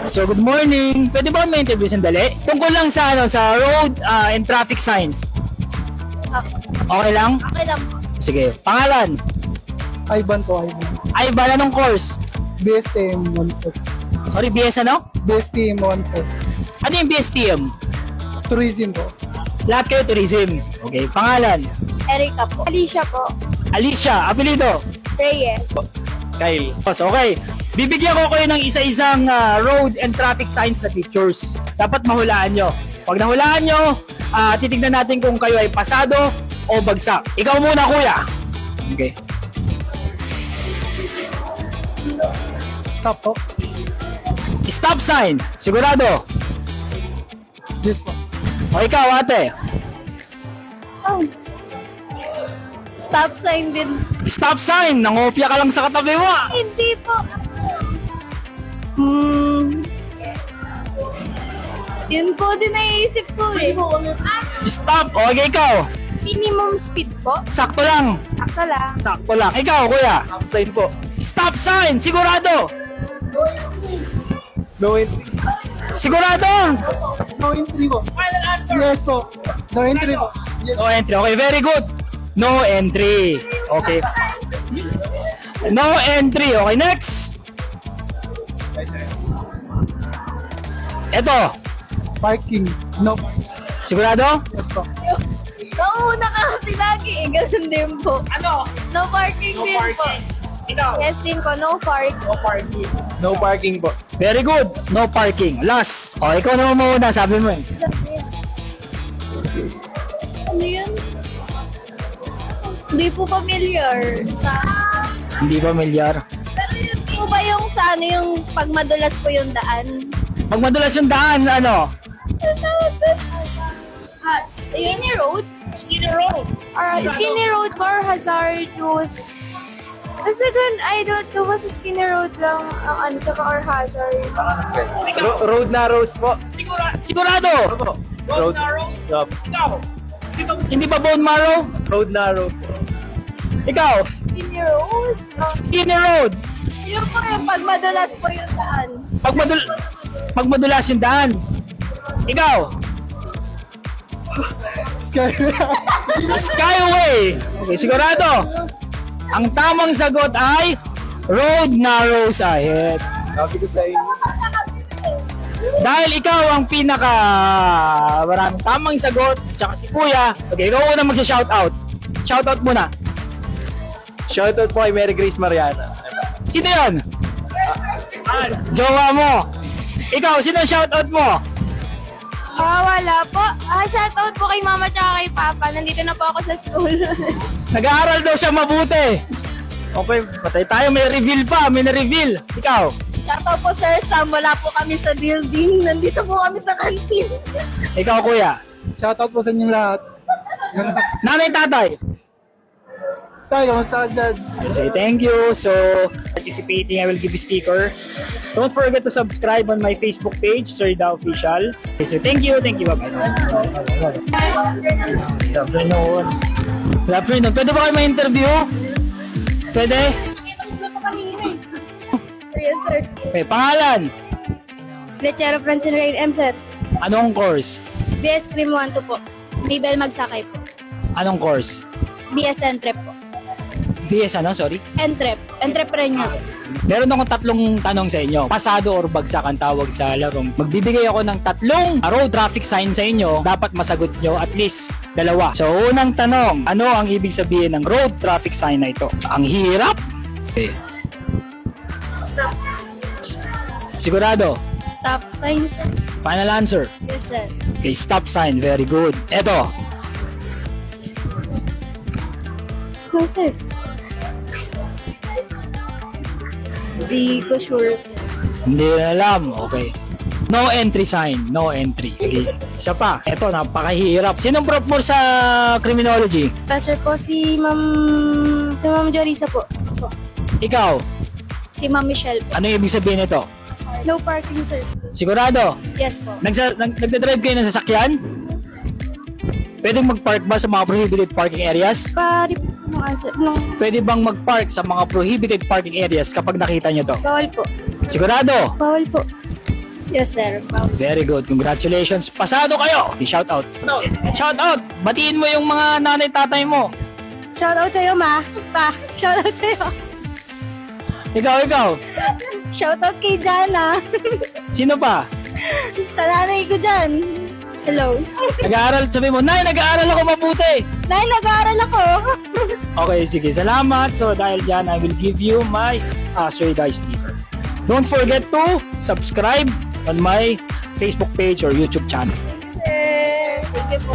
So, good morning. Pwede ba may interview sandali? Tungkol lang sa sa road and traffic signs. Okay lang? Okay lang. Sige. Pangalan? Ivan po, Ivan. Ay, bala ng course. BSTM 14. Sorry, BS ano? BSTM 14. Ano yung BSTM? Tourism po. Lahat kayo tourism. Okay. Pangalan? Erica po. Alicia po. Alicia. Apelido? Reyes. Kyle. Okay. Bibigyan ko kayo ng isa-isang road and traffic signs na pictures. Dapat mahulaan nyo. Pag nahulaan nyo, titignan natin kung kayo ay pasado o bagsak. Ikaw muna, kuya. Okay. Stop po. Stop sign. Sigurado. Yes po. O ikaw, ate. Oh. Stop sign din. Stop sign. Nangopya ka lang sa katabi mo. Hindi po. Yun po din naiisip ko eh. Stop. O, okay, ikaw. Minimum speed po. Sakto lang. Sakto lang. Sakto lang. Ikaw, kuya. Stop sign po. Stop sign. Sigurado. No entry. Sigurado. No entry po. Final answer. Yes po. No entry po. Yes. No entry. Okay, very good. No entry. Okay. No entry. Okay, next. Ito. Parking. No parking. Sigurado? Yes po. Kauna ka kasi lagi eh. Ganun din po. Ano? No parking din po. Ikaw. Yes din po. No parking. No parking po. Very good. No parking. Last. O, ikaw naman muna. Sabi mo eh. Ano yun? Hindi po familiar. Hindi familiar. Pero yun po ba yung sa ano yung pag madulas po yung daan? Pag madulas yung daan, ano? Skinny road? Skinny road. Skinny road or hazardous? Basta gan, I don't know, basta skinny road lang ang ano tsaka or hazard. Road na rose po. Sigurado. Road Ikaw. Hindi ba bone marrow? Road na road. Ikaw. Skinny road? Skinny road. Yun po yung pag madulas po yung daan. Pag madulas yung daan. Ikaw. Skyway. Skyway. Okay, sigurado. Ang tamang sagot ay road narrows ahead. Sabi ko sa inyo. Dahil ikaw ang pinaka maraming tamang sagot at saka si Kuya. Okay, ikaw una magsha-shoutout. Shoutout muna. Shoutout po kay Mary Grace Mariana. Sino yun? Jowa mo. Ikaw, sino ang shoutout mo? Wala po. Shoutout po kay mama tsaka kay papa. Nandito na po ako sa school. Nag-aaral daw siya mabuti. Okay, patay tayo. May reveal pa. May na-reveal. Ikaw. Shoutout po Sir Sam. Wala po kami sa building. Nandito po kami sa canteen. Ikaw, Kuya. Shoutout po sa inyong lahat. Nanay, tatay. Tayo, kamusta ka dyan? Say thank you. So, participating, I will give you sticker. Don't forget to subscribe on my Facebook page, Sir Da Official. Okay, so thank you. Bye-bye. Good afternoon. Good afternoon. Pwede ba kayo ma-interview? Pwede? Yes, sir. Okay, pangalan? Lechero Francine Rain M, sir. Anong course? BS Prim 1 po. Bibel Magsakay po. Anong course? BS Entrep po. BS ano? Sorry? Entrep. Entrepreneur. Meron akong tatlong tanong sa inyo. Pasado or bagsak ang tawag sa larong. Magbibigay ako ng tatlong road traffic sign sa inyo. Dapat masagot nyo at least dalawa. So, unang tanong, ano ang ibig sabihin ng road traffic sign na ito? Ang hirap? Okay. Stop. Sigurado? Stop sign, sir. Final answer? Yes, sir. Okay, stop sign. Very good. Eto. No, sir. Hindi ko sure, sir. Hindi na alam. Okay. No entry sign. No entry. Okay. Isa pa. Eto, napakahirap. Sinong prof mo sa criminology? Professor po si Ma'am Jorisa po. Ikaw. Si Ma'am Michelle po. Ano ibig sabihin nito? No parking, sir. Sigurado? Yes po. Nagdadrive kayo ng sasakyan? Pwedeng mag-park ba sa mga prohibited parking areas? Pari po ng answer. No. Pwede bang mag-park sa mga prohibited parking areas kapag nakita nyo to? Bawal po. Sigurado? Bawal po. Yes, sir. Very good. Congratulations. Pasado kayo. Shout out. Shout out. Batiin mo yung mga nanay tatay mo. Shoutout sa'yo, ma. Pa, shoutout sa'yo. Ikaw. Shoutout kay Jana. Sino pa? Sa nanay ko dyan. Hello. Nag-aaral. Sabi mo, Nay, nag-aaral ako mabuti. Nay, nag-aaral ako. Okay, sige. Salamat. So dahil dyan, I will give you my Stray Guy sticker. Don't forget to subscribe on my Facebook page or YouTube channel. Thank you po.